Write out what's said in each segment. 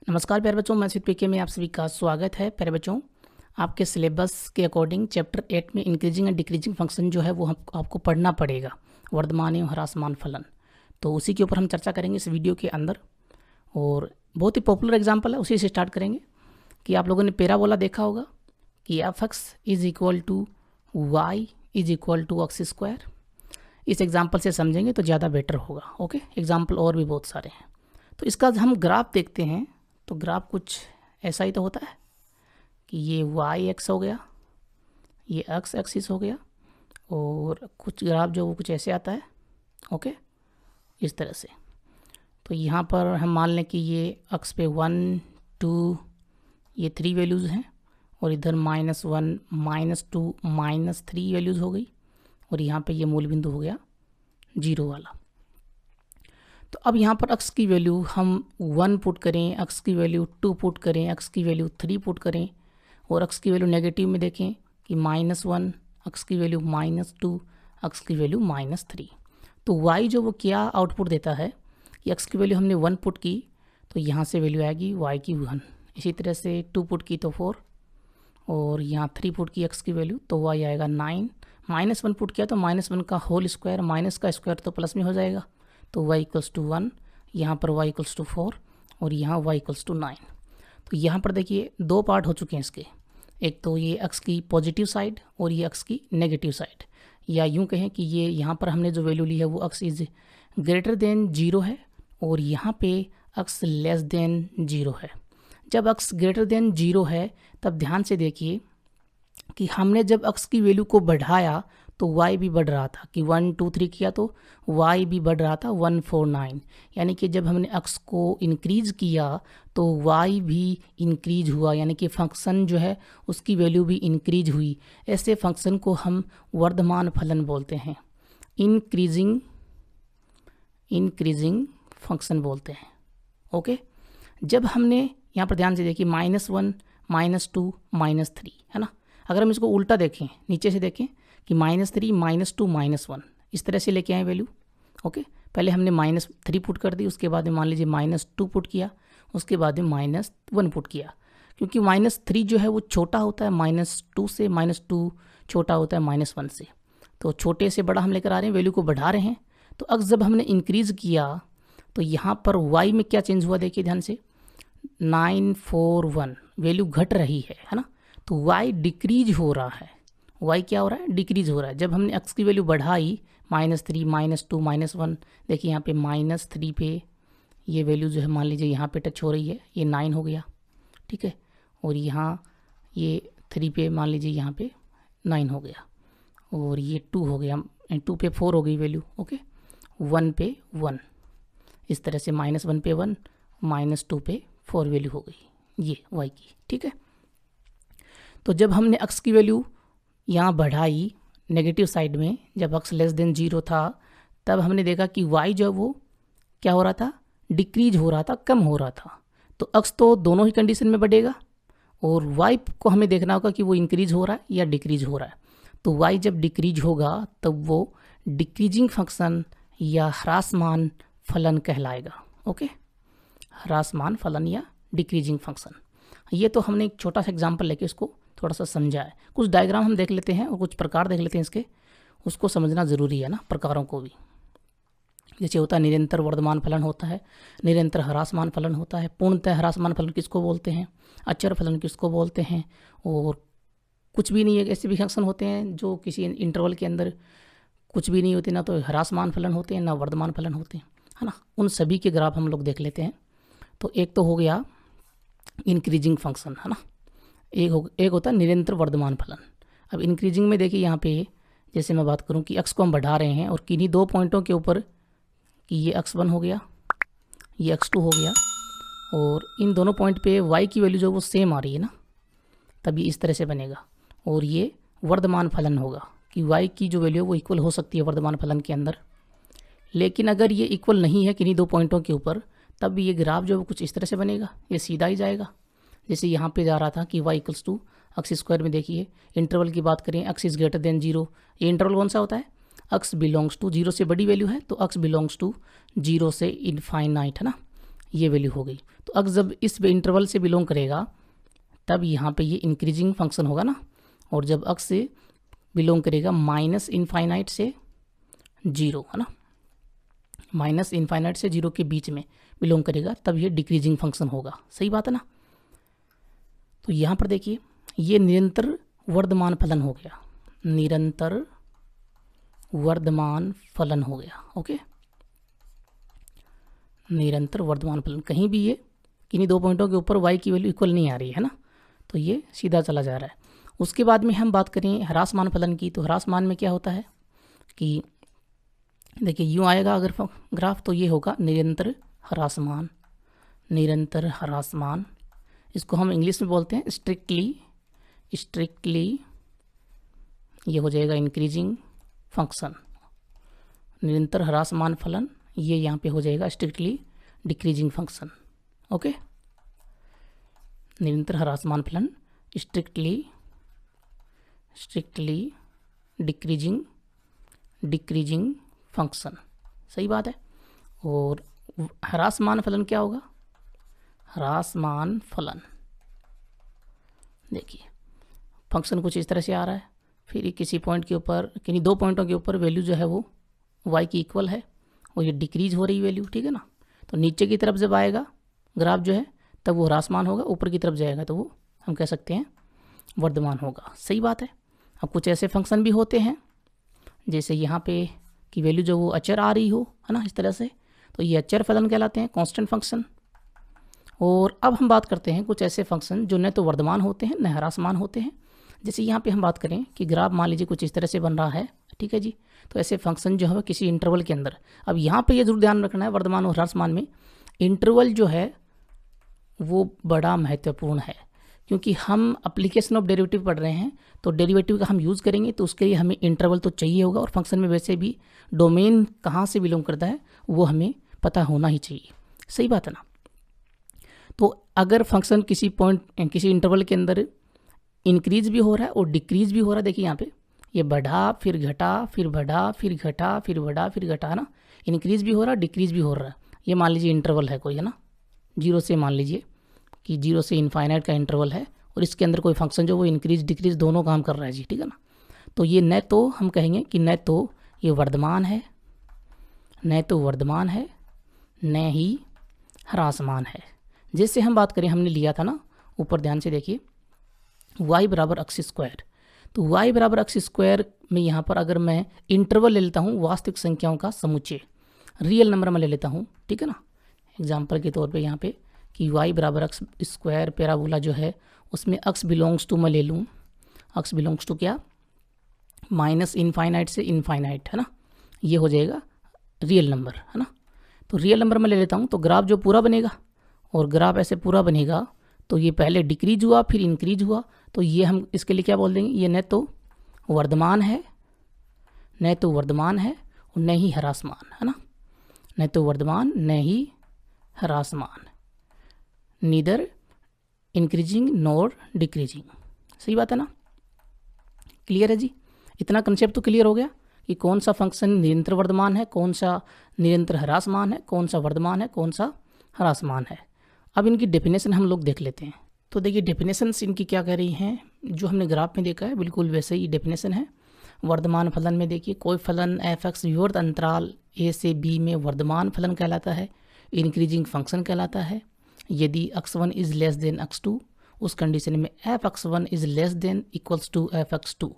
नमस्कार प्यारे बच्चों, मैं स्वीट पीके में आप सभी का स्वागत है। प्यारे बच्चों, आपके सिलेबस के अकॉर्डिंग चैप्टर 8 में इंक्रीजिंग एंड डिक्रीजिंग फंक्शन जो है वो आपको पढ़ना पड़ेगा, वर्धमान एवं ह्रासमान फलन। तो उसी के ऊपर हम चर्चा करेंगे इस वीडियो के अंदर। और बहुत ही पॉपुलर एग्जाम्पल है, उसी से स्टार्ट करेंगे कि आप लोगों ने पैराबोला देखा होगा कि F X is equal to Y is equal to X square. इस एग्जाम्पल से समझेंगे तो ज़्यादा बेटर होगा। ओके, एग्जाम्पल और भी बहुत सारे हैं। तो इसका हम ग्राफ देखते हैं तो ग्राफ कुछ ऐसा ही तो होता है कि ये वाई एक्स हो गया, ये एक्स एक्सिस हो गया, और कुछ ग्राफ जो वो कुछ ऐसे आता है। ओके, इस तरह से। तो यहाँ पर हम मान लें कि ये एक्स पे 1 2 ये 3 वैल्यूज़ हैं, और इधर -1 -2 -3 वैल्यूज़ हो गई, और यहाँ पे ये मूल बिंदु हो गया 0 वाला। तो अब यहाँ पर x की वैल्यू हम 1 पुट करें, x की वैल्यू 2 पुट करें, x की वैल्यू 3 पुट करें, और x की वैल्यू नेगेटिव में देखें कि -1, x की वैल्यू -2, x की वैल्यू -3। तो y जो वो क्या आउटपुट देता है कि x की वैल्यू हमने 1 पुट की तो यहाँ से वैल्यू आएगी y की 1। इसी तरह से 2 पुट की तो 4, और यहाँ 3 पुट की x की वैल्यू तो y आएगा 9। -1 पुट किया तो -1 का होल स्क्वायर, माइनस का स्क्वायर तो प्लस में हो जाएगा, तो y इक्वल्स टू 1, यहाँ पर y इक्वल्स टू 4, और यहाँ y इक्वल्स टू 9। तो यहाँ पर देखिए दो पार्ट हो चुके हैं इसके, एक तो ये x की पॉजिटिव साइड और ये x की नेगेटिव साइड, या यूँ कहें कि ये यहाँ पर हमने जो वैल्यू ली है वो x इज ग्रेटर देन 0 है, और यहाँ पे x लेस देन 0 है। जब x ग्रेटर देन 0 है तब ध्यान से देखिए कि हमने जब x की वैल्यू को बढ़ाया तो y भी बढ़ रहा था, कि 1 2 3 किया तो y भी बढ़ रहा था 1 4 9। यानी कि जब हमने x को इंक्रीज किया तो y भी इंक्रीज हुआ, यानी कि फंक्शन जो है उसकी वैल्यू भी इंक्रीज हुई। ऐसे फंक्शन को हम वर्धमान फलन बोलते हैं, इंक्रीजिंग फंक्शन बोलते हैं। ओके, जब हमने यहाँ पर ध्यान से देखिए -1 -2 -3 है ना। अगर हम इसको उल्टा देखें, नीचे से देखें कि -3 -2 -1 इस तरह से लेके आए वैल्यू। ओके, पहले हमने -3 पुट कर दी, उसके बाद में मान लीजिए -2 पुट किया, उसके बाद में -1 पुट किया, क्योंकि -3 जो है वो छोटा होता है -2 से, -2 छोटा होता है -1 से। तो छोटे से बड़ा हम लेकर आ रहे हैं, वैल्यू को बढ़ा रहे हैं। तो अब जब हमने इंक्रीज़ किया तो यहाँ पर y में क्या चेंज हुआ देखिए ध्यान से, 941 वैल्यू घट रही है ना। तो y डिक्रीज हो रहा है, y क्या हो रहा है, डिक्रीज हो रहा है। जब हमने x की वैल्यू बढ़ाई -3 -2 -1, देखिए यहाँ पे -3 पे ये वैल्यू जो है मान लीजिए यहाँ पे टच हो रही है, ये 9 हो गया, ठीक है। और यहाँ ये 3 पे मान लीजिए यहाँ पे 9 हो गया, और ये 2 हो गया, 2 पे 4 हो गई वैल्यू। ओके, 1 पे 1, इस तरह से -1 पे 1, -2 पे 4 वैल्यू हो गई ये y की, ठीक है। तो जब हमने x की वैल्यू यहाँ बढ़ाई नेगेटिव साइड में, जब x लेस देन 0 था, तब हमने देखा कि y जो वो क्या हो रहा था, डिक्रीज हो रहा था, कम हो रहा था। तो x तो दोनों ही कंडीशन में बढ़ेगा, और y को हमें देखना होगा कि वो इंक्रीज हो रहा है या डिक्रीज हो रहा है। तो y जब डिक्रीज होगा तब वो डिक्रीजिंग फंक्शन या ह्रासमान फलन कहलाएगा। ओके, ह्रासमान फलन या डिक्रीजिंग फंक्शन। ये तो हमने एक छोटा सा एग्जाम्पल लेके इसको थोड़ा सा समझा है। कुछ डायग्राम हम देख लेते हैं और कुछ प्रकार देख लेते हैं इसके, उसको समझना ज़रूरी है ना, प्रकारों को भी। जैसे होता है निरंतर वर्धमान फलन होता है, निरंतर ह्रासमान फलन होता है, पूर्णतः ह्रासमान फलन किसको बोलते हैं, अचर फलन किसको बोलते हैं, और कुछ भी नहीं है ऐसे भी फंक्शन होते हैं जो किसी इंटरवल के अंदर कुछ भी नहीं होते, ना तो ह्रासमान फलन होते हैं ना वर्धमान फलन होते हैं, है ना। उन सभी के ग्राफ हम लोग देख लेते हैं। तो एक तो हो गया इंक्रीजिंग फंक्शन, है ना, एक होता है निरंतर वर्धमान फलन। अब इंक्रीजिंग में देखिए यहाँ पे जैसे मैं बात करूँ कि x को हम बढ़ा रहे हैं, और किन्हीं दो पॉइंटों के ऊपर कि ये x1 हो गया, ये x2 हो गया, और इन दोनों पॉइंट पे y की वैल्यू जो वो सेम आ रही है ना, तब ये इस तरह से बनेगा, और ये वर्धमान फलन होगा कि y की जो वैल्यू है वो इक्वल हो सकती है वर्धमान फलन के अंदर। लेकिन अगर ये इक्वल नहीं है किन्हीं दो पॉइंटों के ऊपर, तब ये ग्राफ जो है वो कुछ इस तरह से बनेगा, ये सीधा ही जाएगा। जैसे यहाँ पे जा रहा था कि y equals to X square में देखिए इंटरवल की बात करें, x इज़ ग्रेटर देन 0, ये इंटरवल कौन सा होता है, x बिलोंग्स टू 0 से बड़ी वैल्यू है तो x बिलोंग्स टू 0 से इनफाइनाइट, है ना। ये वैल्यू हो गई। तो अगर जब इस इंटरवल से बिलोंग करेगा तब यहाँ पे ये इंक्रीजिंग फंक्शन होगा ना, और जब अक्स से बिलोंग करेगा माइनस इनफाइनाइट से जीरो, है ना, माइनस इनफाइनाइट से जीरो के बीच में बिलोंग करेगा तब ये डिक्रीजिंग फंक्शन होगा। सही बात है ना। तो यहाँ पर देखिए ये निरंतर वर्धमान फलन हो गया, निरंतर वर्धमान फलन हो गया। ओके, निरंतर वर्धमान फलन, कहीं भी ये किन्हीं दो पॉइंटों के ऊपर y की वैल्यू इक्वल नहीं आ रही है ना, तो ये सीधा चला जा रहा है। उसके बाद में हम बात करें ह्रासमान फलन की, तो ह्रासमान में क्या होता है कि देखिए यूँ आएगा अगर ग्राफ, तो ये होगा निरंतर ह्रासमान, निरंतर ह्रासमान। इसको हम इंग्लिश में बोलते हैं स्ट्रिक्टली ये हो जाएगा इंक्रीजिंग फंक्शन। निरंतर ह्रासमान फलन ये यहाँ पे हो जाएगा स्ट्रिक्टली डिक्रीजिंग फंक्शन। ओके, निरंतर ह्रासमान फलन स्ट्रिक्टली डिक्रीजिंग फंक्शन। सही बात है। और ह्रासमान फलन क्या होगा, ह्रासमान फलन देखिए फंक्शन कुछ इस तरह से आ रहा है, फिर किसी पॉइंट के ऊपर, किन्हीं दो पॉइंटों के ऊपर वैल्यू जो है वो y की इक्वल है और ये डिक्रीज हो रही वैल्यू, ठीक है ना। तो नीचे की तरफ जब आएगा ग्राफ जो है तब वो ह्रासमान होगा, ऊपर की तरफ जाएगा तो वो हम कह सकते हैं वर्धमान होगा। सही बात है। अब कुछ ऐसे फंक्शन भी होते हैं जैसे यहाँ पे की वैल्यू जो वो अचर आ रही हो, है ना, इस तरह से, तो ये अचर फलन कहलाते हैं, कांस्टेंट फंक्शन। और अब हम बात करते हैं कुछ ऐसे फंक्शन जो न तो वर्धमान होते हैं न ह्रासमान होते हैं। जैसे यहाँ पे हम बात करें कि ग्राफ मान लीजिए कुछ इस तरह से बन रहा है, ठीक है जी, तो ऐसे फंक्शन जो है किसी इंटरवल के अंदर, अब यहाँ पे ये जरूर ध्यान रखना है वर्धमान और ह्रासमान में इंटरवल जो है वो बड़ा महत्वपूर्ण है, क्योंकि हम एप्लीकेशन ऑफ डेरिवेटिव पढ़ रहे हैं, तो डेरिवेटिव का हम यूज़ करेंगे तो उसके लिए हमें इंटरवल तो चाहिए होगा, और फंक्शन में वैसे भी डोमेन कहाँ से बिलोंग करता है वो हमें पता होना ही चाहिए। सही बात है ना। तो अगर फंक्शन किसी पॉइंट किसी इंटरवल के अंदर इंक्रीज भी हो रहा है और डिक्रीज भी हो रहा है, देखिए यहाँ पे ये बढ़ा फिर घटा फिर बढ़ा फिर घटा फिर बढ़ा फिर घटा, है ना, इंक्रीज भी हो रहा है डिक्रीज भी हो रहा है। ये मान लीजिए इंटरवल है कोई, है ना, जीरो से, मान लीजिए कि जीरो से इनफाइनाइट का इंटरवल है और इसके अंदर कोई फंक्शन जो वो इंक्रीज डिक्रीज दोनों काम कर रहा है जी, ठीक है ना। तो ये न तो हम कहेंगे कि न तो ये वर्धमान है, न तो वर्धमान है, न ही ह्रासमान है। जैसे हम बात करें, हमने लिया था ना ऊपर, ध्यान से देखिए y बराबर एक्स स्क्वायर, तो y बराबर एक्स स्क्वायर में यहाँ पर अगर मैं इंटरवल ले लेता हूँ वास्तविक संख्याओं का समुच्चय, रियल नंबर में ले लेता हूँ, ठीक है ना, एग्जाम्पल के तौर पे यहाँ पे कि y बराबर एक्स स्क्वायर पैराबोला जो है उसमें x बिलोंग्स टू मैं ले लूँ, x बिलोंग्स टू क्या, माइनस इनफाइनाइट से इनफाइनाइट, है ना, ये हो जाएगा रियल नंबर, है ना। तो रियल नंबर में ले लेता हूँ तो ग्राफ जो पूरा बनेगा, और ग्राफ ऐसे पूरा बनेगा तो ये पहले डिक्रीज हुआ फिर इंक्रीज हुआ, तो ये हम इसके लिए क्या बोल देंगे, ये न तो वर्धमान है, न तो वर्धमान है और न ही ह्रासमान, है ना, न तो वर्धमान न ही ह्रासमान, नीदर इंक्रीजिंग नॉर डिक्रीजिंग। सही बात है ना, क्लियर है जी। इतना कंसेप्ट तो क्लियर हो गया कि कौन सा फंक्शन निरंतर वर्धमान है, कौन सा निरंतर ह्रासमान है, कौन सा वर्धमान है, कौन सा ह्रासमान है। अब इनकी डेफिनेशन हम लोग देख लेते हैं। तो देखिए डेफिनेशंस इनकी क्या कह रही हैं, जो हमने ग्राफ में देखा है बिल्कुल वैसे ही डेफिनेशन है। वर्धमान फलन में देखिए कोई फलन एफ एक्स विवर्त अंतराल ए से बी में वर्धमान फलन कहलाता है, इंक्रीजिंग फंक्शन कहलाता है। यदि x1 is less than x2, उस कंडीशन में F x1 is less than equals to F x2,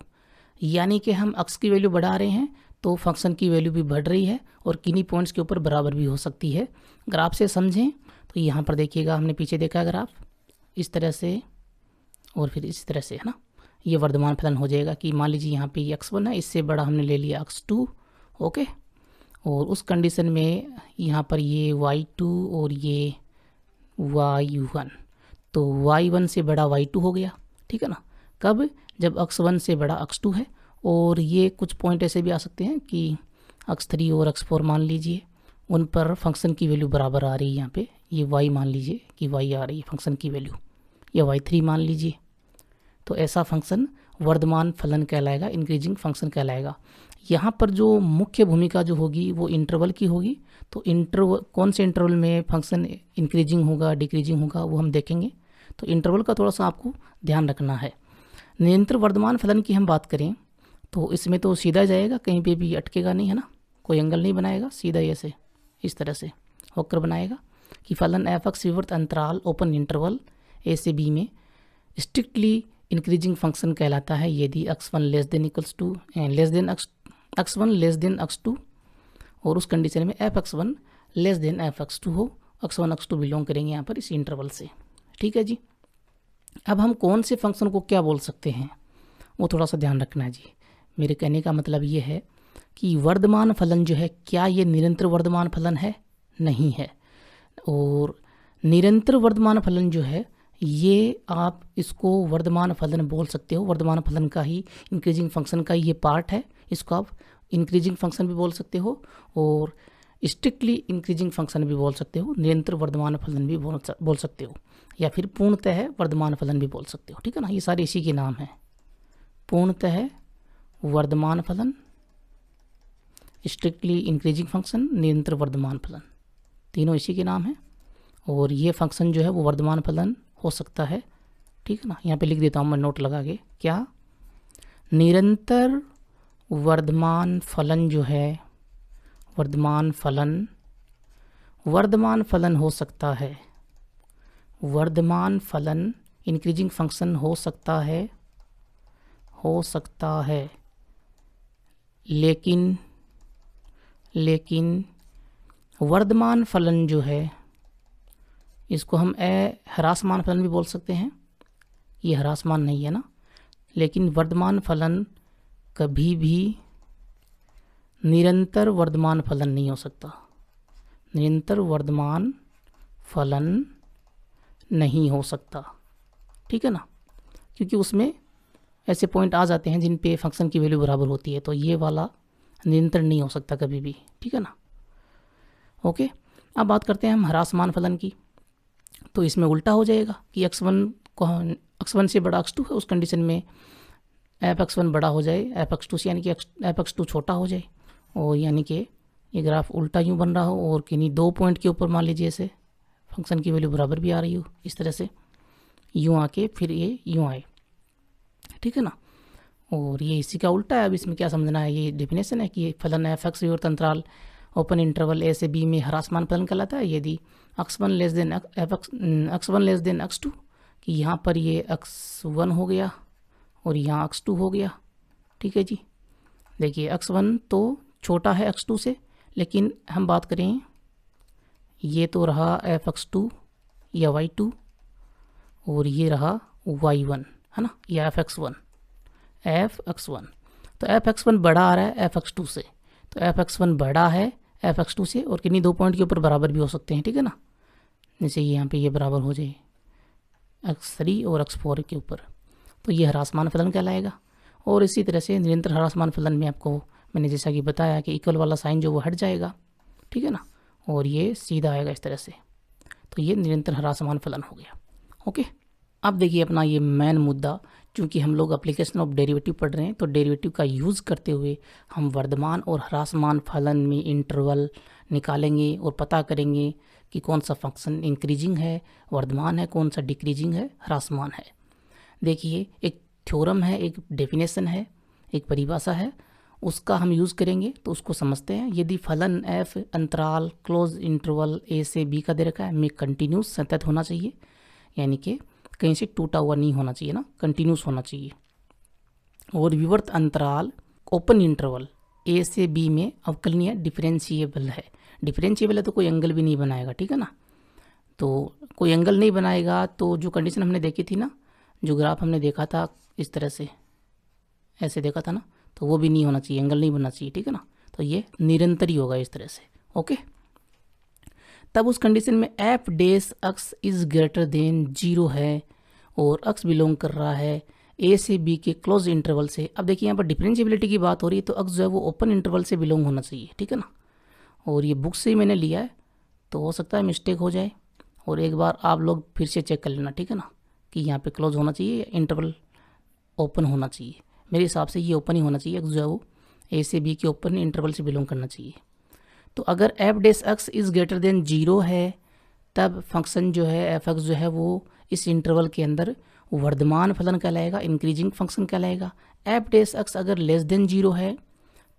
यानी कि हम x की वैल्यू बढ़ा रहे हैं तो फंक्शन की वैल्यू भी बढ़ रही है और किन्हीं पॉइंट्स के ऊपर बराबर भी हो सकती है। ग्राफ से समझें तो यहाँ पर देखिएगा, हमने पीछे देखा ग्राफ इस तरह से और फिर इस तरह से, है ना, ये वर्धमान फलन हो जाएगा कि मान लीजिए यहाँ पे x1 है, इससे बड़ा हमने ले लिया x2, ओके, और उस कंडीशन में यहाँ पर ये y2 और ये y1, तो y1 से बड़ा y2 हो गया, ठीक है ना। कब, जब x1 से बड़ा x2 है। और ये कुछ पॉइंट ऐसे भी आ सकते हैं कि x3 और x4 मान लीजिए, उन पर फंक्शन की वैल्यू बराबर आ रही है। यहाँ पे ये y मान लीजिए कि y आ रही है फंक्शन की वैल्यू, या y3 मान लीजिए, तो ऐसा फंक्शन वर्धमान फलन कहलाएगा, इंक्रीजिंग फंक्शन कहलाएगा। यहाँ पर जो मुख्य भूमिका जो होगी वो इंटरवल की होगी। तो इंटरवल कौन से इंटरवल में फंक्शन इंक्रीजिंग होगा डिक्रीजिंग होगा वो हम देखेंगे। तो इंटरवल का थोड़ा सा आपको ध्यान रखना है। निरंतर वर्धमान फलन की हम बात करें तो इसमें तो सीधा जाएगा, कहीं पे भी अटकेगा नहीं, है ना, कोई एंगल नहीं बनाएगा, सीधा ऐसे इस तरह से होकर बनाएगा कि फलन एफ एक्स विवर्त अंतराल ओपन इंटरवल ए से बी में स्ट्रिक्टली इंक्रीजिंग फंक्शन कहलाता है यदि x1 less than equals to less than x1 less than x2 और उस कंडीशन में f(x1) लेस देन f(x2) हो। x1 x2 बिलोंग करेंगे यहाँ पर इस इंटरवल से। ठीक है जी। अब हम कौन से फंक्शन को क्या बोल सकते हैं वो थोड़ा सा ध्यान रखना है जी। मेरे कहने का मतलब ये है कि वर्धमान फलन जो है क्या ये निरंतर वर्धमान फलन है? नहीं है। और निरंतर वर्धमान फलन जो है ये आप इसको वर्धमान फलन बोल सकते हो, वर्धमान फलन का ही इंक्रीजिंग फंक्शन का ये पार्ट है। इसको आप इंक्रीजिंग फंक्शन भी बोल सकते हो और स्ट्रिक्टली इंक्रीजिंग फंक्शन भी बोल सकते हो, निरंतर वर्धमान फलन भी बोल सकते हो, या फिर पूर्णतः वर्धमान फलन भी बोल सकते हो। ठीक है ना, ये सारे इसी के नाम हैं, पूर्णतः वर्धमान फलन, स्ट्रिक्टली इंक्रीजिंग फंक्शन, निरंतर वर्धमान फलन, तीनों इसी के नाम हैं। और ये फंक्शन जो है वो वर्धमान फलन हो सकता है। ठीक है ना, यहाँ पे लिख देता हूँ मैं नोट लगा के, क्या निरंतर वर्धमान फलन जो है वर्धमान फलन हो सकता है, वर्धमान फलन इंक्रीजिंग फंक्शन हो सकता है, लेकिन वर्धमान फलन जो है इसको हम ह्रासमान फलन भी बोल सकते हैं। ये ह्रासमान नहीं है ना, लेकिन वर्धमान फलन कभी भी निरंतर वर्धमान फलन नहीं हो सकता, निरंतर वर्धमान फलन नहीं हो सकता। ठीक है ना, क्योंकि उसमें ऐसे पॉइंट आ जाते हैं जिन पे फंक्शन की वैल्यू बराबर होती है, तो ये वाला निरंतर नहीं हो सकता कभी भी। ठीक है ना, ओके। अब बात करते हैं हम ह्रासमान फलन की। तो इसमें उल्टा हो जाएगा कि x1 से बड़ा x2 है, उस कंडीशन में f(x1) बड़ा हो जाए f(x2) से, यानी कि f(x2) छोटा हो जाए, और यानी कि ये ग्राफ उल्टा यूँ बन रहा हो और किन्हीं दो पॉइंट के ऊपर मान लीजिए ऐसे फंक्शन की वैल्यू बराबर भी आ रही हो, इस तरह से यूँ आके फिर ये यूँ आए। ठीक है ना, और ये इसी का उल्टा है। अब इसमें क्या समझना है, ये डेफिनेशन है कि फलन f(x) विवर्त अंतराल ओपन इंटरवल ए से बी में ह्रासमान फलन कहलाता है यदि x1 लेस देन x2, कि यहाँ पर ये x1 हो गया और यहाँ x2 हो गया। ठीक है जी, देखिए x1 तो छोटा है x2 से, लेकिन हम बात करें ये तो रहा f(x2) या y2 और ये रहा y1, है ना, या f(x1). तो f(x1) बड़ा आ रहा है f(x2) से, तो f(x1) बड़ा है f(x2) से, और किन्हीं दो पॉइंट के ऊपर बराबर भी हो सकते हैं। ठीक है ना, जैसे यहाँ पे ये बराबर हो जाए x3 और x4 के ऊपर, तो ये ह्रासमान फलन कहलाएगा। और इसी तरह से निरंतर ह्रासमान फलन में आपको मैंने जैसा कि बताया कि इक्वल वाला साइन जो वो हट जाएगा। ठीक है ना, और ये सीधा आएगा इस तरह से, तो ये निरंतर ह्रासमान फलन हो गया। ओके, अब देखिए अपना ये मेन मुद्दा, चूँकि हम लोग एप्लीकेशन ऑफ डेरिवेटिव पढ़ रहे हैं, तो डेरिवेटिव का यूज़ करते हुए हम वर्धमान और ह्रासमान फलन में इंटरवल निकालेंगे और पता करेंगे कि कौन सा फंक्शन इंक्रीजिंग है, वर्धमान है, कौन सा डिक्रीजिंग है, ह्रासमान है। देखिए एक थ्योरम है, एक डेफिनेशन है, एक परिभाषा है, उसका हम यूज़ करेंगे तो उसको समझते हैं। यदि फलन f अंतराल क्लोज इंटरवल a से b का दे रखा है, में कंटिन्यूस सतत होना चाहिए, यानी कि कहीं से टूटा हुआ नहीं होना चाहिए ना, कंटिन्यूस होना चाहिए। और विवर्त अंतराल ओपन इंटरवल a से b में अवकलनीय डिफरेंशिएबल है। डिफरेंशिएबल है तो कोई एंगल भी नहीं बनाएगा। ठीक है ना, तो कोई एंगल नहीं बनाएगा तो जो कंडीशन हमने देखी थी ना, जो ग्राफ हमने देखा था इस तरह से ऐसे देखा था ना, तो वो भी नहीं होना चाहिए, एंगल नहीं बनना चाहिए। ठीक है ना, तो ये निरंतर ही होगा इस तरह से। ओके, तब उस कंडीशन में f dash x is greater than 0 है और x बिलोंग कर रहा है a से b के क्लोज इंटरवल से। अब देखिए यहाँ पर डिफरेंशिएबिलिटी की बात हो रही है, तो x जो है वो ओपन इंटरवल से बिलोंग होना चाहिए। ठीक है ना, और ये बुक से ही मैंने लिया है, तो हो सकता है मिस्टेक हो जाए, और एक बार आप लोग फिर से चेक कर लेना। ठीक है ना, कि यहाँ पे क्लोज होना चाहिए या इंटरवल ओपन होना चाहिए। मेरे हिसाब से ये ओपन ही होना चाहिए, x जो है वो ए से बी के ओपन इंटरवल से बिलोंग करना चाहिए। तो अगर F dash X is greater than 0 है तब फंक्शन जो है एफ एक्स जो है वो इस इंटरवल के अंदर वर्धमान फलन कहलाएगा, इंक्रीजिंग फंक्शन कहलाएगा। एफ डेस एक्स अगर लेस देन 0 है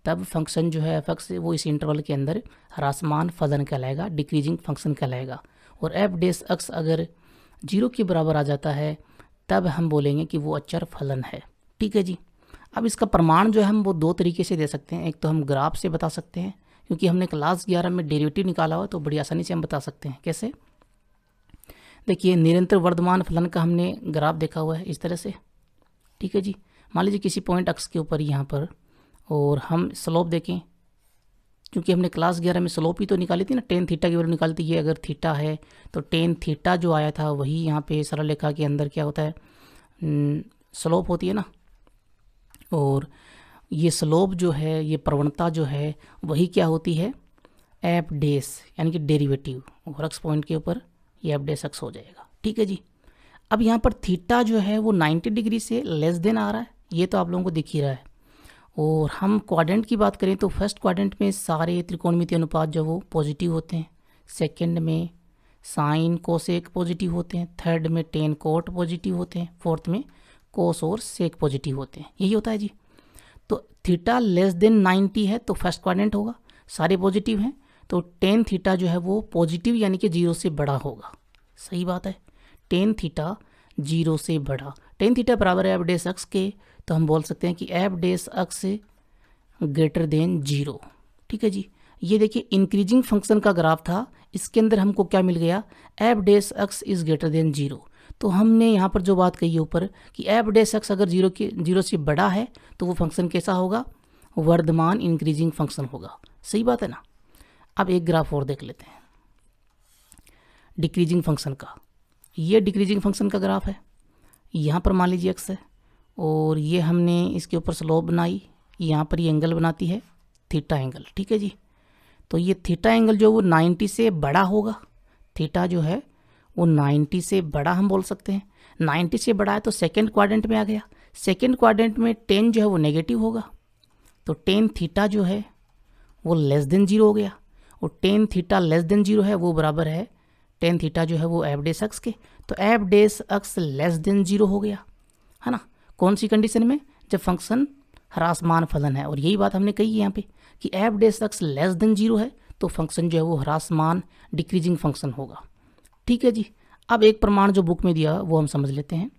तब फंक्शन जो है एफ एक्स वो इस इंटरवल के अंदर ह्रासमान फलन कहलाएगा, डिक्रीजिंग फंक्शन कहलाएगा। और एफ डेस एक्स अगर 0 के बराबर आ जाता है तब हम बोलेंगे कि वो अचर फलन है। ठीक है जी। अब इसका प्रमाण जो है हम वो दो तरीके से दे सकते हैं। एक तो हम ग्राफ से बता सकते हैं, क्योंकि हमने क्लास 11 में डेरिवेटिव निकाला हुआ तो बड़ी आसानी से हम बता सकते हैं। कैसे? देखिए, निरंतर वर्धमान फलन का हमने ग्राफ देखा हुआ है इस तरह से। ठीक है जी। मान लीजिए किसी पॉइंट एक्स के ऊपर यहाँ पर, और हम स्लोप देखें, क्योंकि हमने क्लास 11 में स्लोप ही तो निकाली थी ना, टेन थीटा की वैल्यू निकाली थी। ये अगर थीटा है तो टेन थीटा जो आया था वही यहाँ पे सरल रेखा के अंदर क्या होता है, स्लोप होती है ना। और ये स्लोप जो है, ये प्रवणता जो है वही क्या होती है, एफ डेस, यानी कि डेरिवेटिव। और एक्स पॉइंट के ऊपर ये एफ डेस एक्स हो जाएगा। ठीक है जी। अब यहाँ पर थीटा जो है वो 90 डिग्री से लेस देन आ रहा है, ये तो आप लोगों को दिख ही रहा है। और हम क्वाड्रेंट की बात करें तो फर्स्ट क्वाड्रेंट में सारे त्रिकोणमितीय अनुपात जो वो पॉजिटिव होते हैं, सेकंड में साइन कोसेक पॉजिटिव होते हैं, थर्ड में टेन कोट पॉजिटिव होते हैं, फोर्थ में कोस और सेक पॉजिटिव होते हैं। यही होता है जी। तो थीटा लेस देन 90 है तो फर्स्ट क्वाड्रेंट होगा, सारे पॉजिटिव हैं, तो टेन थीटा जो है वो पॉजिटिव यानी कि 0 से बड़ा होगा। सही बात है, टेन थीटा 0 से बड़ा। टेन थीटा बराबर है एफ डेस एक्स के, तो हम बोल सकते हैं कि F dash x greater than 0। ठीक है जी। ये देखिए इंक्रीजिंग फंक्शन का ग्राफ था, इसके अंदर हमको क्या मिल गया, F dash X is greater than 0। तो हमने यहाँ पर जो बात कही है ऊपर कि एफ डेस एक्स अगर 0 से बड़ा है तो वो फंक्शन कैसा होगा, वर्धमान इंक्रीजिंग फंक्शन होगा। सही बात है ना। अब एक ग्राफ और देख लेते हैं डिक्रीजिंग फंक्शन का। ये डिक्रीजिंग फंक्शन का ग्राफ है। यहाँ पर मान लीजिए एक्स है और ये हमने इसके ऊपर स्लोप बनाई, यहाँ पर ये एंगल बनाती है थीटा एंगल। ठीक है जी। तो ये थीटा एंगल जो वो 90 से बड़ा होगा, थीटा जो है वो 90 से बड़ा हम बोल सकते हैं। 90 से बड़ा है तो सेकेंड क्वाड्रेंट में आ गया। सेकेंड क्वाड्रेंट में टेन जो है वो नेगेटिव होगा, तो टेन थीटा जो है वो लेस देन 0 हो गया। और टेन थीटा लेस देन 0 है वो बराबर है टेन थीटा जो है वो एफ डेस एक्स के, तो F dash x less than 0 हो गया, है ना। कौन सी कंडीशन में, जब फंक्शन ह्रासमान फलन है। और यही बात हमने कही है यहाँ पे कि F dash x less than 0 है तो फंक्शन जो है वो ह्रासमान डिक्रीजिंग फंक्शन होगा। ठीक है जी। अब एक प्रमाण जो बुक में दिया वो हम समझ लेते हैं।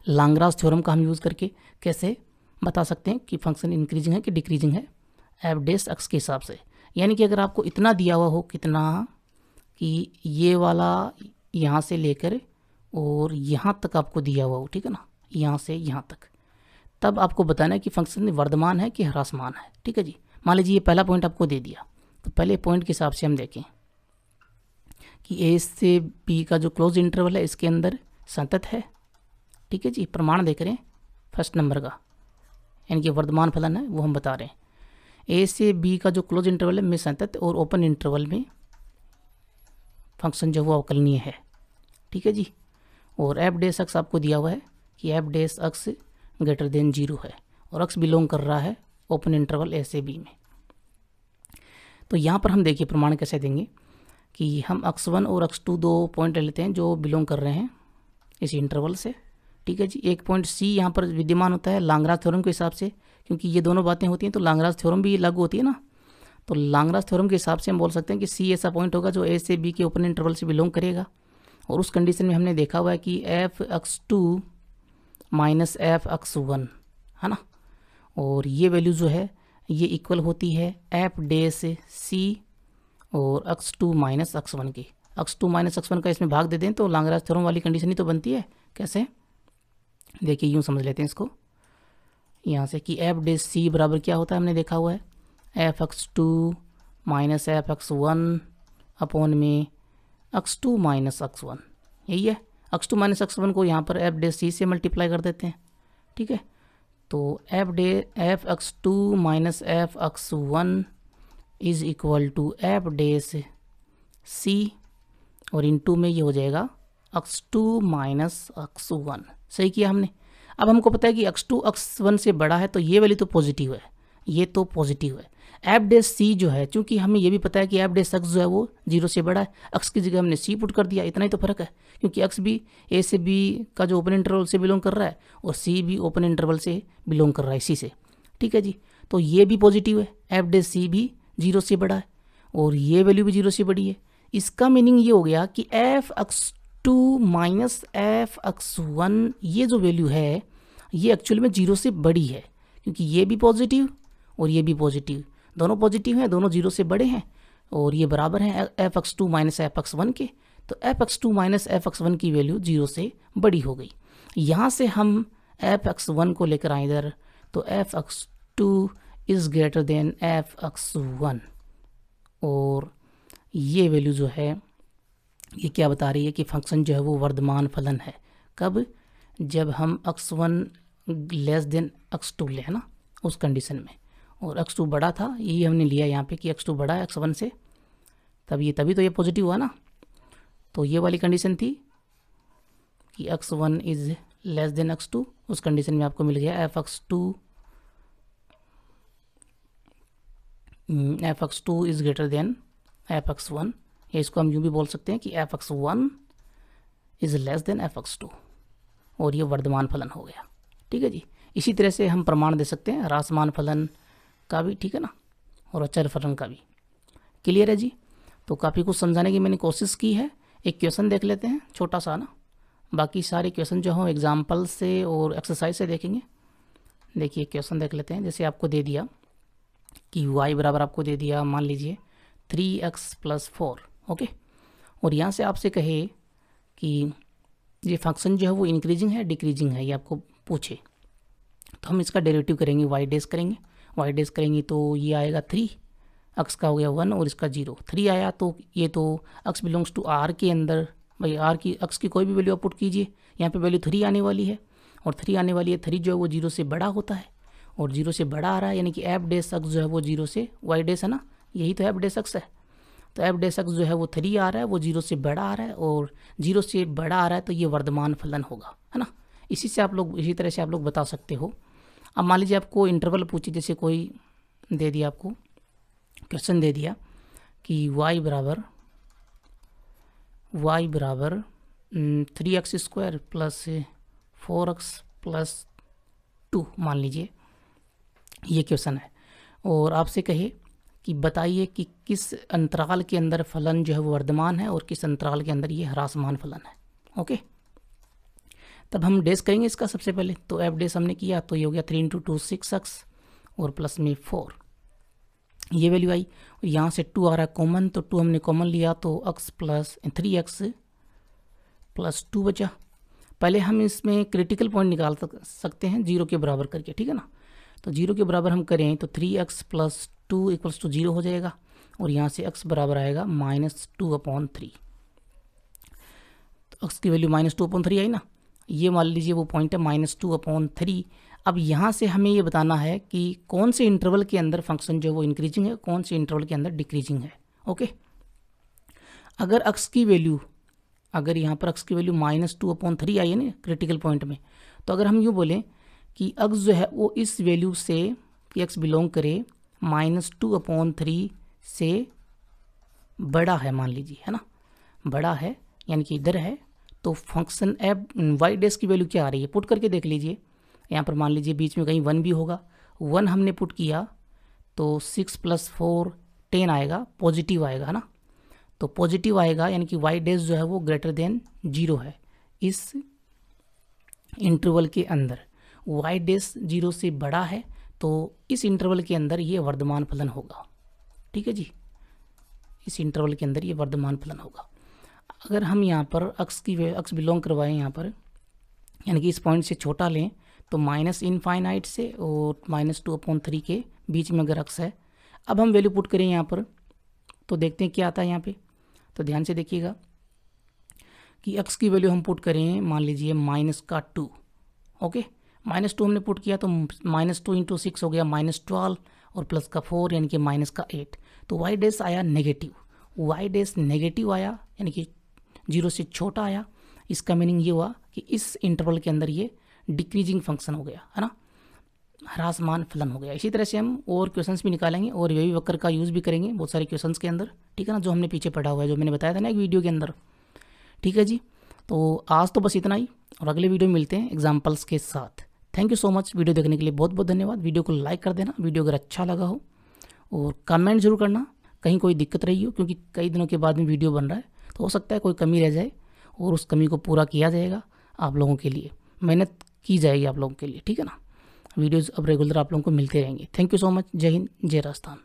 लाग्रांज थ्योरम का हम यूज़ करके कैसे बता सकते हैं कि फंक्शन इंक्रीजिंग है कि डिक्रीजिंग है एफ डेस एक्स के हिसाब से। यानी कि अगर आपको इतना दिया हुआ हो, कितना कि ये वाला यहाँ से लेकर और यहाँ तक आपको दिया हुआ हो, ठीक है ना, यहाँ से यहाँ तक, तब आपको बताना है कि फंक्शन वर्धमान है कि ह्रासमान है। ठीक है जी। मान लीजिए ये पहला पॉइंट आपको दे दिया, तो पहले पॉइंट के हिसाब से हम देखें कि ए से बी का जो क्लोज इंटरवल है इसके अंदर संतत है। ठीक है जी। प्रमाण देख रहे हैं फर्स्ट नंबर का, यानी कि वर्धमान फलन है वो हम बता रहे हैं। ए से बी का जो क्लोज इंटरवल है में संतत और ओपन इंटरवल में फंक्शन जो वो अवकलनीय है। ठीक है जी। और एफ डेस एक्स आपको दिया हुआ है कि F dash x greater than 0 है और एक्स बिलोंग कर रहा है ओपन इंटरवल ए से बी में। तो यहाँ पर हम देखिए प्रमाण कैसे देंगे कि हम x1 और x2 दो पॉइंट ले लेते हैं जो बिलोंग कर रहे हैं इस इंटरवल से। ठीक है जी। एक पॉइंट सी यहाँ पर विद्यमान होता है लाग्रांज थ्योरम के हिसाब से, क्योंकि ये दोनों बातें होती हैं तो लाग्रांज थ्योरम भी लागू होती है ना। तो लाग्रांज थ्योरम के हिसाब से हम बोल सकते हैं कि सी ऐसा पॉइंट होगा जो ए से बी के ओपन इंटरवल से बिलोंग करेगा। और उस कंडीशन में हमने देखा हुआ है कि F x2 minus f x1, है ना। और ये वैल्यू जो है ये इक्वल होती है एफ डेस सी और x2 माइनस x1 की। x2 माइनस x1 का इसमें भाग दे दें तो लाग्रांज थ्योरम वाली कंडीशन ही तो बनती है। कैसे, देखिए यूँ समझ लेते हैं इसको यहाँ से कि एफ डेस सी बराबर क्या होता है, हमने देखा हुआ है F x2 minus f x1 upon में x2 माइनस x1। यही है, x2 माइनस x1 को यहाँ पर एफ डेस सी से मल्टीप्लाई कर देते हैं। ठीक है। तो f x2 minus f x1 is equal to f dash c और इनटू में ये हो जाएगा x2 माइनस x1। सही किया हमने। अब हमको पता है कि x2 x1 से बड़ा है तो ये वैल्यू तो पॉजिटिव है, ये तो पॉजिटिव है। एफ डैश सी जो है, चूंकि हमें ये भी पता है कि एफ डैश एक्स जो है वो 0 से बड़ा है, एक्स की जगह हमने सी पुट कर दिया, इतना ही तो फर्क है, क्योंकि एक्स भी ए से बी का जो ओपन इंटरवल से बिलोंग कर रहा है और सी भी ओपन इंटरवल से बिलोंग कर रहा है इसी से। ठीक है जी, तो ये भी पॉजिटिव है, एफ डैश सी भी 0 से बड़ा है और ये वैल्यू भी 0 से बड़ी है। इसका मीनिंग ये हो गया कि F X two minus F X one ये जो वैल्यू है ये एक्चुअल में 0 से बड़ी है, क्योंकि ये भी पॉजिटिव और ये भी पॉजिटिव, दोनों पॉजिटिव हैं, दोनों 0 से बड़े हैं और ये बराबर हैं F X two minus F X one के। तो F X two minus F X one की वैल्यू 0 से बड़ी हो गई। यहाँ से हम एफ एक्स वन को लेकर आए इधर, तो F X two is greater than F X one, और ये वैल्यू जो है ये क्या बता रही है कि फंक्शन जो है वो वर्धमान फलन है। कब? जब हम X one less than X two ले, है ना, उस कंडीशन में, और एक्स टू बड़ा था, यही हमने लिया यहाँ पे कि एक्स टू बड़ा है एक्स वन से, तभी तो ये पॉजिटिव हुआ ना। तो ये वाली कंडीशन थी कि X one is less than X two, उस कंडीशन में आपको मिल गया F X two is greater than F X one, या इसको हम यूँ भी बोल सकते हैं कि F X one is less than F X two, और ये वर्धमान फलन हो गया। ठीक है जी, इसी तरह से हम प्रमाण दे सकते हैं ह्रासमान फलन का भी, ठीक है ना, और अचर फलन का भी। क्लियर है जी? तो काफ़ी कुछ समझाने की मैंने कोशिश की है। एक क्वेश्चन देख लेते हैं छोटा सा ना, बाकी सारे क्वेश्चन जो हों एग्जाम्पल से और एक्सरसाइज से देखेंगे। देखिए क्वेश्चन देख लेते हैं। जैसे आपको दे दिया कि y बराबर आपको दे दिया मान लीजिए 3x प्लस 4, ओके, और यहाँ से आपसे कहे कि ये फंक्शन जो है वो इंक्रीजिंग है डिक्रीजिंग है, ये आपको पूछे, तो हम इसका डेरिवेटिव करेंगे, y डैश करेंगे तो ये आएगा 3, x का हो गया 1 और इसका 0, 3 आया, तो ये तो x बिलोंग्स टू r के अंदर, भाई r की x की कोई भी वैल्यू आप पुट कीजिए, यहाँ पे वैल्यू 3 आने वाली है, और 3 आने वाली है, 3 जो है वो 0 से बड़ा होता है, और 0 से बड़ा आ रहा है, यानी कि एफ डैश एक्स जो है वो 0 से, y डैश है ना, यही तो एफ डैश एक्स है, तो एफ डैश एक्स जो है वो 3 आ रहा है, वो 0 से बड़ा आ रहा है, और 0 से बड़ा आ रहा है, तो ये वर्धमान फलन होगा, है ना। इसी तरह से आप लोग बता सकते हो। अब मान लीजिए आपको इंटरवल पूछे, जैसे कोई दे दिया, आपको क्वेश्चन दे दिया कि y बराबर 3x square plus 4x plus 2, मान लीजिए ये क्वेश्चन है, और आपसे कहे कि बताइए कि किस अंतराल के अंदर फलन जो है वो वर्धमान है और किस अंतराल के अंदर ये ह्रासमान फलन है। ओके, तब हम डैश करेंगे इसका सबसे पहले, तो एफ डैश हमने किया तो ये हो गया 3 इंटू 2 6x और प्लस में 4, ये वैल्यू आई, और यहाँ से 2 आ रहा है कॉमन, तो 2 हमने कॉमन लिया तो x प्लस 3x प्लस 2 बचा। पहले हम इसमें क्रिटिकल पॉइंट निकाल सकते हैं 0 के बराबर करके, ठीक है ना, तो 0 के बराबर हम करें तो 3x प्लस 2 इक्वल्स टू 0 हो जाएगा, और यहाँ से x बराबर आएगा -2/3, तो x की वैल्यू -2/3 आई ना, ये मान लीजिए वो पॉइंट है -2/3। अब यहाँ से हमें ये बताना है कि कौन से इंटरवल के अंदर फंक्शन जो है वो इंक्रीजिंग है, कौन से इंटरवल के अंदर डिक्रीजिंग है। ओके, अगर x की वैल्यू, अगर यहाँ पर x की वैल्यू -2/3 आई है ना क्रिटिकल पॉइंट में, तो अगर हम यूँ बोलें कि x जो है वो इस वैल्यू से कि x बिलोंग करे -2/3 से बड़ा है, मान लीजिए, है ना, बड़ा है यानी कि इधर है, तो फंक्शन एफ वाई डैश की वैल्यू क्या आ रही है, पुट करके देख लीजिए। यहाँ पर मान लीजिए बीच में कहीं 1 भी होगा, 1 हमने पुट किया तो 6 + 4 10 आएगा, पॉजिटिव आएगा, है ना, तो पॉजिटिव आएगा यानी कि वाई डैश जो है वो ग्रेटर देन 0 है इस इंटरवल के अंदर, वाई डैश 0 से बड़ा है, तो इस इंटरवल के अंदर ये वर्धमान फलन होगा। ठीक है जी, इस इंटरवल के अंदर ये वर्धमान फलन होगा। अगर हम यहाँ पर x बिलोंग करवाएं यहाँ पर, यानी कि इस पॉइंट से छोटा लें, तो -इनफाइनाइट से और -2/3 के बीच में अगर x है, अब हम वैल्यू पुट करें यहाँ पर तो देखते हैं क्या आता है यहाँ पे, तो ध्यान से देखिएगा कि x की वैल्यू हम पुट करें, मान लीजिए -2, ओके, -2 हमने पुट किया तो -2 × 6 हो गया -12 और प्लस का 4 यानी कि -8, तो वाई डैश आया नेगेटिव, वाई डैश नेगेटिव आया यानी कि 0 से छोटा आया। इसका मीनिंग ये हुआ कि इस इंटरवल के अंदर ये डिक्रीजिंग फंक्शन हो गया, है ना, ह्रासमान फलन हो गया। इसी तरह से हम और क्वेश्चंस भी निकालेंगे और वेवी वक्र का यूज़ भी करेंगे बहुत सारे क्वेश्चंस के अंदर, ठीक है ना, जो हमने पीछे पढ़ा हुआ है, जो मैंने बताया था ना एक वीडियो के अंदर। ठीक है जी, तो आज तो बस इतना ही, और अगले वीडियो में मिलते हैं एग्जाम्पल्स के साथ। Thank you so much, video देखने के लिए बहुत बहुत धन्यवाद। वीडियो को लाइक कर देना वीडियो अगर अच्छा लगा हो, और कमेंट जरूर करना कहीं कोई दिक्कत रही हो, क्योंकि कई दिनों के बाद में वीडियो बन रहा है, तो हो सकता है कोई कमी रह जाए, और उस कमी को पूरा किया जाएगा आप लोगों के लिए, मेहनत की जाएगी आप लोगों के लिए, ठीक है ना। वीडियोज़ अब रेगुलर आप लोगों को मिलते रहेंगे। Thank you so much. जय हिंद, जय राजस्थान।